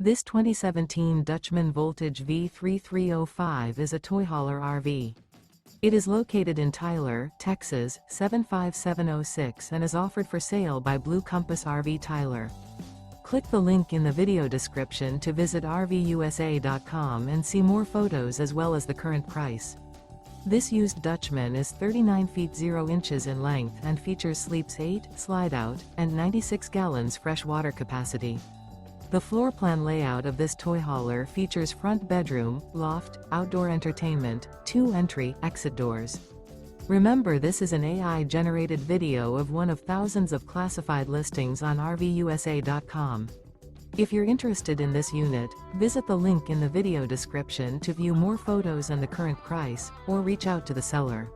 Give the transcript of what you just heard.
This 2017 Dutchmen Voltage V3305 is a toy hauler RV. It is located in Tyler, Texas, 75706 and is offered for sale by Blue Compass RV Tyler. Click the link in the video description to visit RVUSA.com and see more photos as well as the current price. This used Dutchman is 39 feet 0 inches in length and features sleeps 8, slide-out, and 96 gallons fresh water capacity. The floor plan layout of this toy hauler features front bedroom, loft, outdoor entertainment, 2 entry/exit doors. Remember, this is an AI-generated video of one of thousands of classified listings on RVUSA.com. If you're interested in this unit, visit the link in the video description to view more photos and the current price, or reach out to the seller.